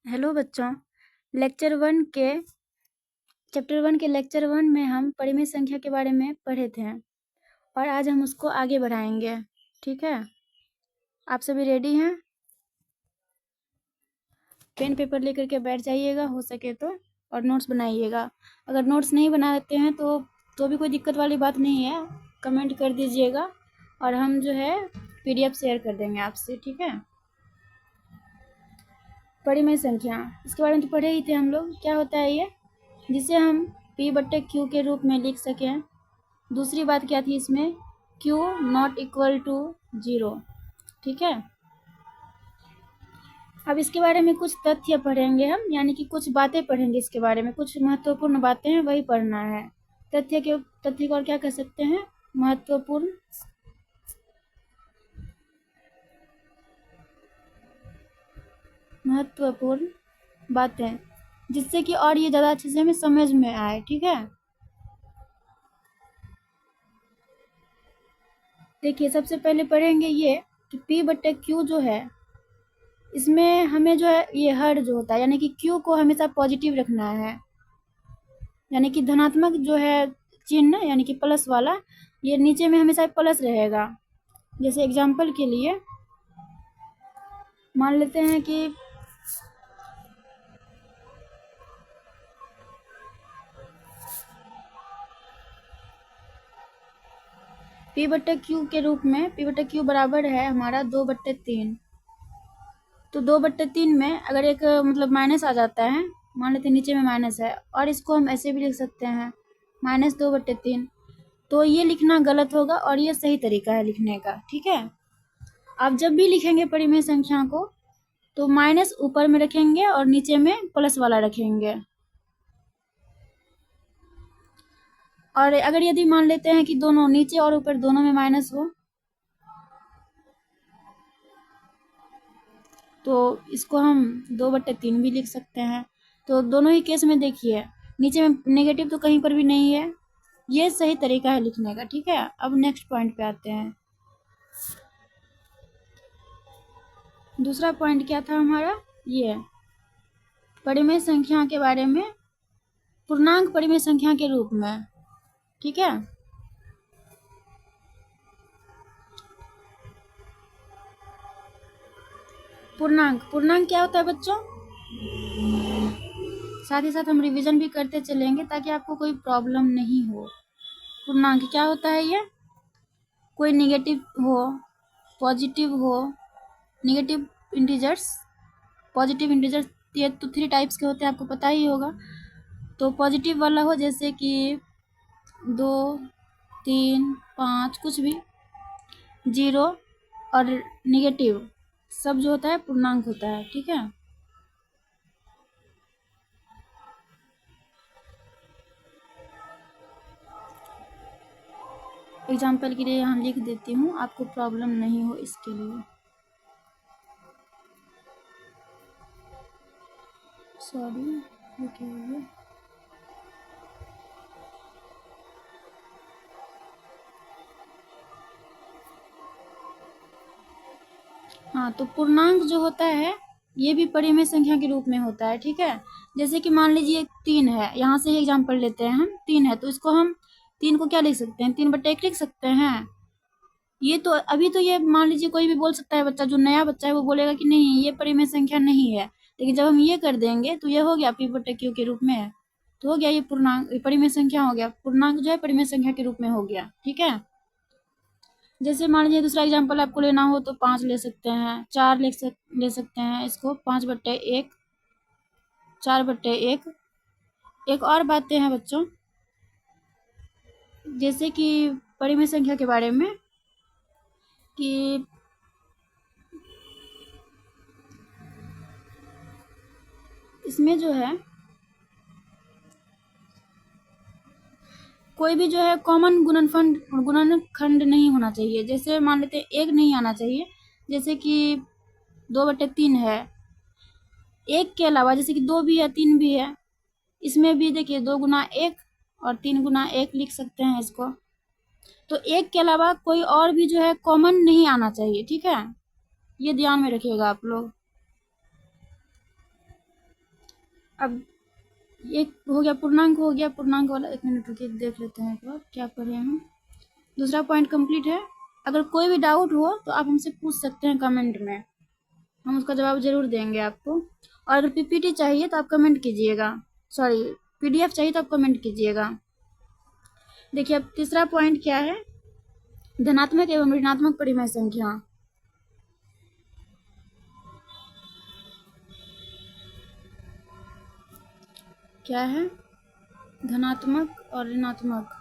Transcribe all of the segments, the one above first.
Hello बच्चों। Lecture one के chapter one के लेक्चर वन में हम परिमेय संख्या के बारे में पढ़े थे और आज हम उसको आगे बढ़ाएंगे। ठीक है, आप सभी रेडी हैं? पेन पेपर लेकर के बैठ जाइएगा हो सके तो, और नोट्स बनाइएगा। अगर नोट्स नहीं बनाते हैं तो भी कोई दिक्कत वाली बात नहीं है, कमेंट कर दीजिएगा और हम जो है PDF शेयर कर देंगे आपसे। ठीक है, परिमेय संख्या इसके बारे में तो पढ़े ही थे हम लोग। क्या होता है ये, जिसे हम P/Q के रूप में लिख सकें। दूसरी बात क्या थी इसमें, Q नॉट इक्वल टू 0। ठीक है, अब इसके बारे में कुछ तथ्य पढ़ेंगे हम, यानी कि कुछ बातें पढ़ेंगे इसके बारे में, कुछ महत्वपूर्ण बातें हैं वही पढ़ना है। तथ्य को और क्या कह सकते हैं, महत्वपूर्ण बातें, जिससे कि और ये ज़्यादा अच्छे से हमें समझ में आए। ठीक है, देखिए सबसे पहले पढ़ेंगे ये कि P/Q जो है, इसमें हमें जो है ये हर जो होता है, यानी कि Q को हमेशा पॉजिटिव रखना है, यानी कि धनात्मक जो है चिन्ह, यानी कि प्लस वाला, ये नीचे में हमेशा प्लस रहेगा। जैसे एग्जाम्पल के लिए मान लेते हैं कि P/Q के रूप में P/Q बराबर है हमारा 2/3। तो 2/3 में अगर एक मतलब माइनस आ जाता है, मान लेते हैं नीचे में माइनस है, और इसको हम ऐसे भी लिख सकते हैं -2/3, तो ये लिखना गलत होगा और ये सही तरीका है लिखने का। ठीक है, आप जब भी लिखेंगे परिमेय संख्या को तो माइनस ऊपर में रखेंगे और नीचे में प्लस वाला रखेंगे। और अगर यदि मान लेते हैं कि दोनों नीचे और ऊपर दोनों में माइनस हो, तो इसको हम 2/3 भी लिख सकते हैं। तो दोनों ही केस में देखिए नीचे में नेगेटिव तो कहीं पर भी नहीं है, ये सही तरीका है लिखने का। ठीक है, अब नेक्स्ट पॉइंट पे आते हैं। दूसरा पॉइंट क्या था हमारा, ये परिमेय संख्या के बारे में, पूर्णांक परिमेय संख्या के रूप में। ठीक है, पूर्णांक क्या होता है बच्चों, साथ ही साथ हम रिवीजन भी करते चलेंगे ताकि आपको कोई प्रॉब्लम नहीं हो। पूर्णांक क्या होता है, ये कोई नेगेटिव हो, पॉजिटिव हो, नेगेटिव इंटीजर्स, पॉजिटिव इंटीजर्स, ये तो 3 टाइप्स के होते हैं, आपको पता ही होगा। तो पॉजिटिव वाला हो जैसे कि 2, 3, 5 कुछ भी, 0 और नेगेटिव सब जो होता है पूर्णांक होता है। ठीक है, एग्जाम्पल के लिए यहाँ लिख देती हूँ, आपको प्रॉब्लम नहीं हो इसके लिए। सॉरी, ये क्या हो गया। हाँ, तो पूर्णांक जो होता है ये भी परिमेय संख्या के रूप में होता है। ठीक है, जैसे कि मान लीजिए 3 है, यहाँ से ही एग्जाम्पल लेते हैं हम, 3 है तो इसको हम 3 को क्या लिख सकते हैं, 3/1 लिख सकते हैं। ये तो अभी तो ये मान लीजिए कोई भी बोल सकता है, बच्चा जो नया बच्चा है वो बोलेगा कि नहीं ये परिमेय संख्या नहीं है, लेकिन जब हम ये कर देंगे तो ये हो गया P/Q के रूप में, तो हो गया ये पूर्णांक, परिमेय संख्या हो गया। पूर्णांक जो है परिमेय संख्या के रूप में हो गया। ठीक है, जैसे मान लीजिए दूसरा एग्जाम्पल आपको लेना हो तो 5 ले सकते हैं, 4 ले सकते हैं इसको, 5/1, 4/1। एक और बातें हैं बच्चों, जैसे कि परिमेय संख्या के बारे में, कि इसमें जो है कोई भी जो है कॉमन गुणनखंड नहीं होना चाहिए। जैसे मान लेते हैं 1 नहीं आना चाहिए, जैसे कि 2/3 है, 1 के अलावा जैसे कि 2 भी है, 3 भी है, इसमें भी देखिए 2 गुना 1 और 3 गुना 1 लिख सकते हैं इसको। तो 1 के अलावा कोई और भी जो है कॉमन नहीं आना चाहिए। ठीक है, ये ध्यान में रखिएगा आप लोग। अब एक हो गया पूर्णांक, हो गया पूर्णांक वाला। एक मिनट रुकिए, देख लेते हैं एक बार क्या पढ़े हम। दूसरा पॉइंट कंप्लीट है। अगर कोई भी डाउट हो तो आप हमसे पूछ सकते हैं कमेंट में, हम उसका जवाब जरूर देंगे आपको। और अगर पीपीटी चाहिए तो आप कमेंट कीजिएगा, सॉरी पीडीएफ चाहिए तो आप कमेंट कीजिएगा। देखिए अब तीसरा पॉइंट क्या है, धनात्मक एवं ऋणात्मक परिमेय संख्या। क्या है, धनात्मक और ऋणात्मक।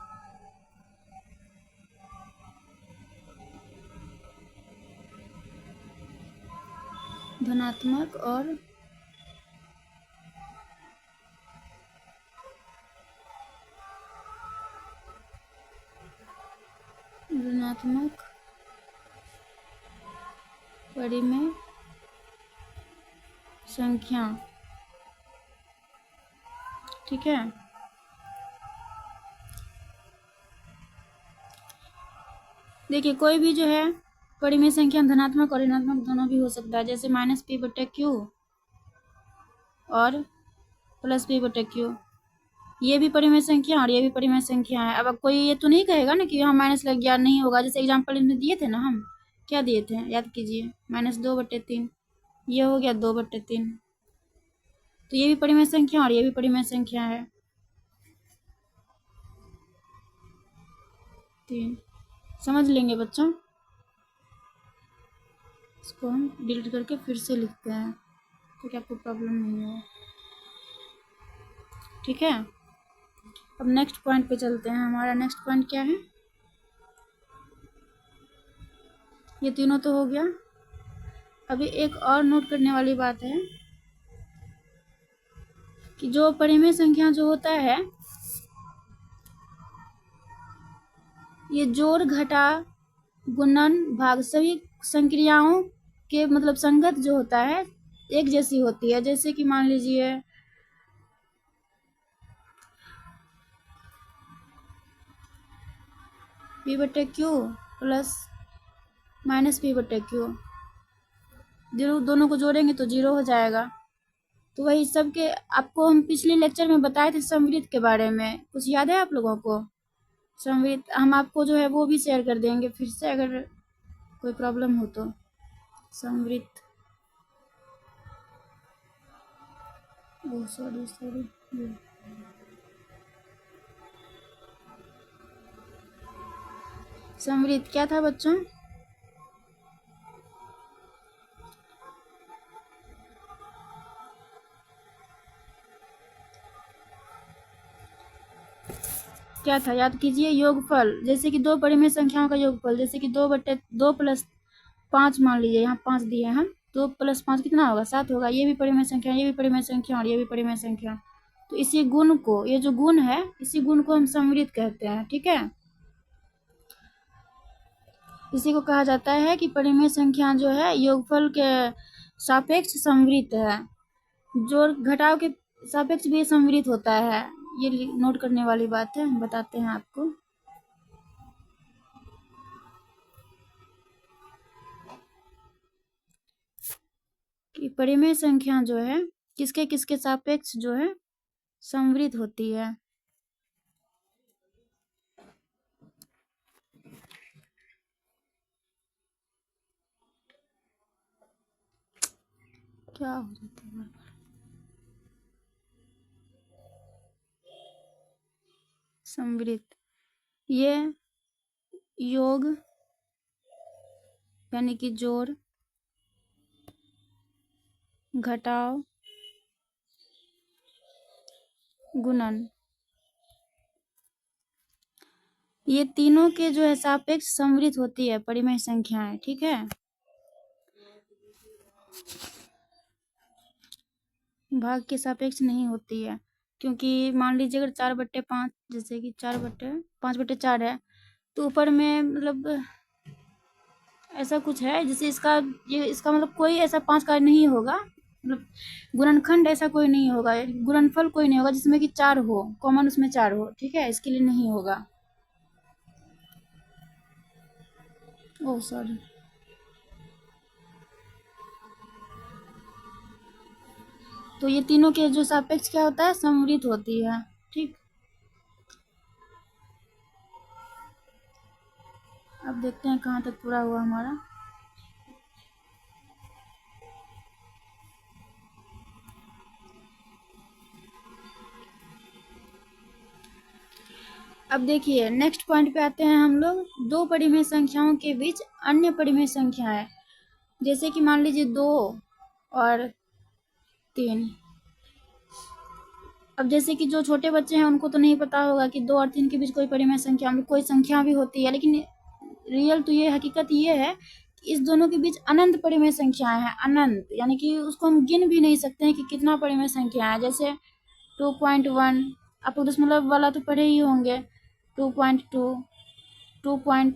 धनात्मक और ऋणात्मक परिमेय संख्या, ठीक है। देखिए कोई भी जो है परिमेय संख्या धनात्मक और ऋणात्मक दोनों भी हो सकता है, जैसे -p/q और +p/q, ये भी परिमेय संख्या और ये भी परिमेय संख्या है। अब कोई ये तो नहीं कहेगा ना कि हाँ माइनस लग गया, नहीं होगा। जैसे एग्जाम्पल इन्हें दिए थे ना, हम क्या दिए थे याद कीजिए, -2/3, ये हो गया 2/3। तो ये भी परिमेय संख्या और ये भी परिमेय संख्या है 3। समझ लेंगे बच्चों, इसको हम डिलीट करके फिर से लिखते हैं तो क्या आपको प्रॉब्लम नहीं हो, ठीक है। अब नेक्स्ट पॉइंट पे चलते हैं। हमारा नेक्स्ट पॉइंट क्या है, ये तीनों तो हो गया। अभी एक और नोट करने वाली बात है कि जो परिमेय संख्या जो होता है, ये जोड़ घटा गुणन भाग सभी संक्रियाओं के मतलब संगत जो होता है एक जैसी होती है। जैसे कि मान लीजिए p/q प्लस -p/q, दोनों को जोड़ेंगे तो 0 हो जाएगा। तो वही सबके आपको हम पिछले लेक्चर में बताए थे समवृत्त के बारे में, कुछ याद है आप लोगों को? समवृत्त हम आपको जो है वो भी शेयर कर देंगे फिर से, अगर कोई प्रॉब्लम हो तो। समवृत्त, ओह सॉरी समवृत्त क्या था बच्चों? क्या था याद कीजिए, योगफल। जैसे कि दो परिमेय संख्याओं का योगफल, जैसे कि 2 + 5 मान लीजिए, यहाँ 5 दिए हम, 2 + 5 कितना होगा, 7 होगा। ये भी परिमेय संख्या, ये भी परिमेय संख्या और ये भी परिमेय संख्या। तो इसी गुण को, ये जो गुण है, इसी गुण को हम समवृत्त कहते हैं, ठीक है। इसी को कहा जाता है कि परिमेय संख्या जो है योगफल के सापेक्ष समवृत्त है। जोड़ घटाव के सापेक्ष भी समवृत्त होता है, ये नोट करने वाली बात है, हम बताते हैं आपको। कि परिमेय संख्या जो है किसके किसके सापेक्ष जो है समवृत्त होती है। क्या हो जाता है, समवृत्त, ये योग यानी कि जोड़, घटाव, गुणन, ये तीनों के जो है सापेक्ष समवृत्त होती है परिमेय संख्याएं, ठीक है। भाग के सापेक्ष नहीं होती है, क्योंकि मान लीजिए अगर 4/5, जैसे कि 5/4 है, तो ऊपर में मतलब ऐसा कुछ है, जैसे इसका मतलब कोई ऐसा 5 का नहीं होगा, मतलब गुणनखंड ऐसा कोई नहीं होगा, गुणनफल कोई नहीं होगा जिसमें कि 4 हो, कॉमन उसमें 4 हो, ठीक है, इसके लिए नहीं होगा। ओह सॉरी, तो ये तीनों के जो सापेक्ष क्या होता है, समवृत्त होती है। ठीक, अब देखते हैं कहाँ तक पूरा हुआ हमारा। अब देखिए नेक्स्ट पॉइंट पे आते हैं हम लोग, दो परिमेय संख्याओं के बीच अन्य परिमेय संख्याएं। जैसे कि मान लीजिए 2 और 3। अब जैसे कि जो छोटे बच्चे हैं उनको तो नहीं पता होगा कि 2 और 3 के बीच कोई परिमेय संख्या, कोई संख्या भी होती है, लेकिन रियल तो ये हकीकत ये है कि इस दोनों के बीच अनंत परिमेय संख्याएं हैं। अनंत यानी कि उसको हम गिन भी नहीं सकते हैं कि कितना परिमेय संख्या है। जैसे 2.1, आप दशमलव वाला तो पढ़े ही होंगे। 2.2, 2.3,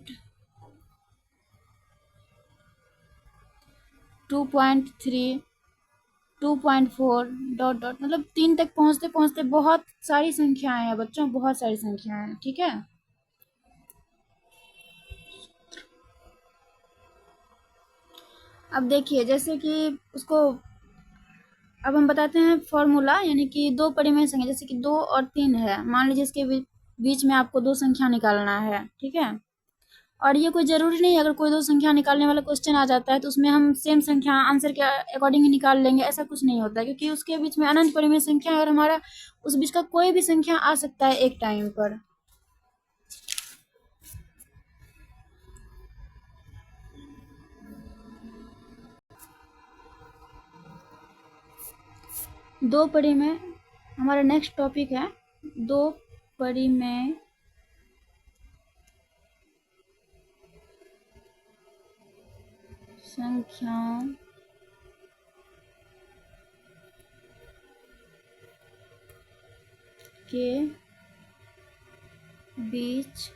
2.4 डॉट डॉट, मतलब 3 तक पहुंचते पहुंचते बहुत सारी संख्याएं हैं बच्चों, बहुत सारी संख्याएं हैं। ठीक है, अब देखिए जैसे कि उसको, अब हम बताते हैं फॉर्मूला, यानी कि दो परिमेय संख्या, जैसे कि 2 और 3 है, मान लीजिए इसके बीच में आपको दो संख्या निकालना है। ठीक है, और ये कोई जरूरी नहीं है, अगर कोई दो संख्या निकालने वाला क्वेश्चन आ जाता है तो उसमें हम सेम संख्या आंसर के अकॉर्डिंग ही निकाल लेंगे, ऐसा कुछ नहीं होता है, क्योंकि उसके बीच में अनंत परिमेय संख्या है और हमारा उस बीच का कोई भी संख्या आ सकता है एक टाइम पर। दो परिमेय, हमारा नेक्स्ट टॉपिक है दो परिमेय संख्याओं के बीच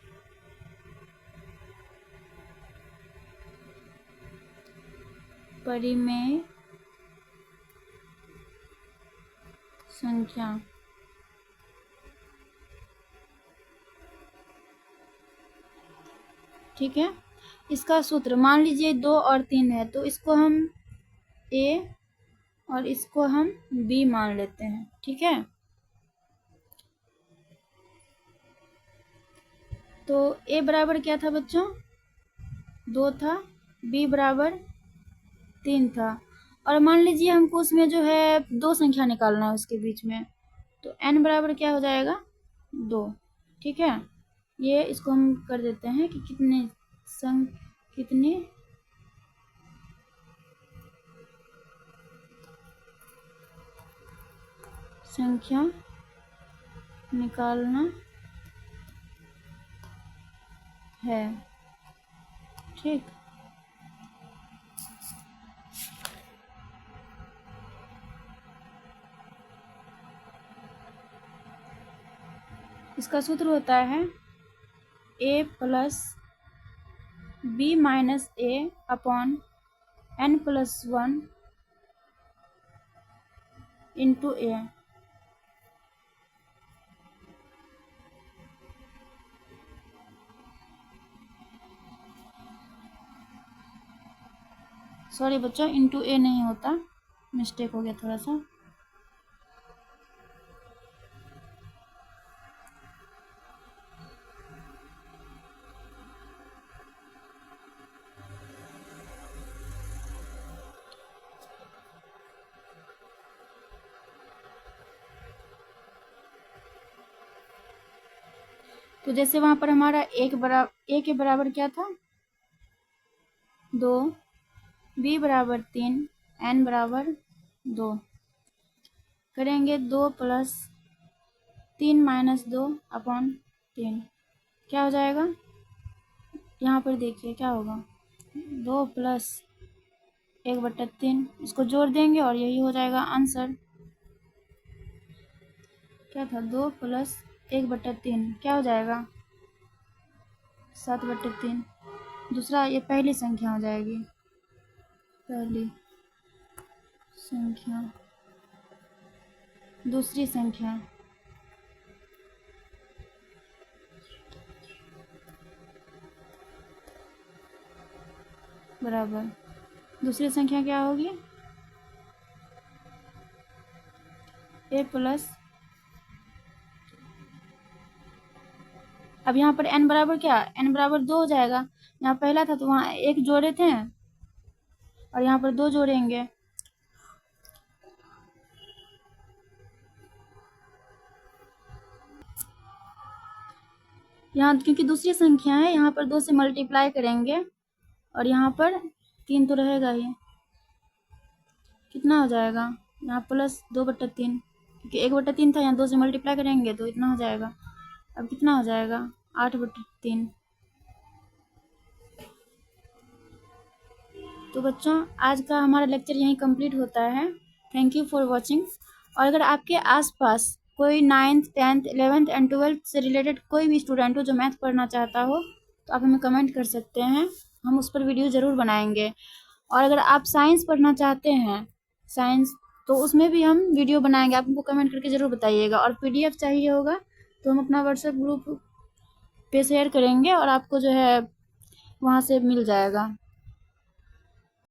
परिमेय संख्या। ठीक है, इसका सूत्र मान लीजिए 2 और 3 है, तो इसको हम a और इसको हम b मान लेते हैं। ठीक है, तो a बराबर क्या था बच्चों, 2 था, b बराबर 3 था, और मान लीजिए हमको उसमें जो है दो संख्या निकालना है उसके बीच में, तो n बराबर क्या हो जाएगा, 2। ठीक है, ये इसको हम कर देते हैं कि कितने संख्या निकालना है। ठीक, इसका सूत्र होता है a plus b minus a upon n+1 into a। Sorry बच्चों, इंटू a नहीं होता, मिस्टेक हो गया थोड़ा सा। तो जैसे वहां पर हमारा a के बराबर क्या था, 2, b बराबर 3, n बराबर 2, करेंगे 2 प्लस 3 माइनस 2 अपॉन 3, क्या हो जाएगा, यहाँ पर देखिए क्या होगा, 2 प्लस 1/3, इसको जोड़ देंगे और यही हो जाएगा आंसर। क्या था, 2 प्लस 1/3 क्या हो जाएगा, 7/3। दूसरा ये पहली संख्या हो जाएगी, पहली संख्या, दूसरी संख्या बराबर, दूसरी संख्या क्या होगी, ए प्लस, अब यहाँ पर n बराबर क्या, n बराबर 2 हो जाएगा। यहाँ पहला था तो वहाँ 1 जोड़े थे और यहाँ पर 2 जोड़ेंगे। यहाँ क्योंकि दूसरी संख्या है, यहाँ पर 2 से मल्टीप्लाई करेंगे और यहाँ पर 3 तो रहेगा ही। कितना हो जाएगा, यहाँ प्लस 2/3, क्योंकि 1/3 था, यहाँ 2 से मल्टीप्लाई करेंगे तो इतना हो जाएगा। अब कितना हो जाएगा, 8/3। तो बच्चों आज का हमारा लेक्चर यहीं कंप्लीट होता है। Thank you for watching. और अगर आपके आसपास कोई 9th 10th 11th and 12th से रिलेटेड कोई भी स्टूडेंट हो जो मैथ पढ़ना चाहता हो तो आप हमें कमेंट कर सकते हैं, हम उस पर वीडियो ज़रूर बनाएंगे। और अगर आप साइंस पढ़ना चाहते हैं, साइंस, तो उसमें भी हम वीडियो बनाएंगे, आप हमको कमेंट करके ज़रूर बताइएगा। और PDF चाहिए होगा तो हम अपना व्हाट्सएप ग्रुप पे शेयर करेंगे और आपको जो है वहाँ से मिल जाएगा।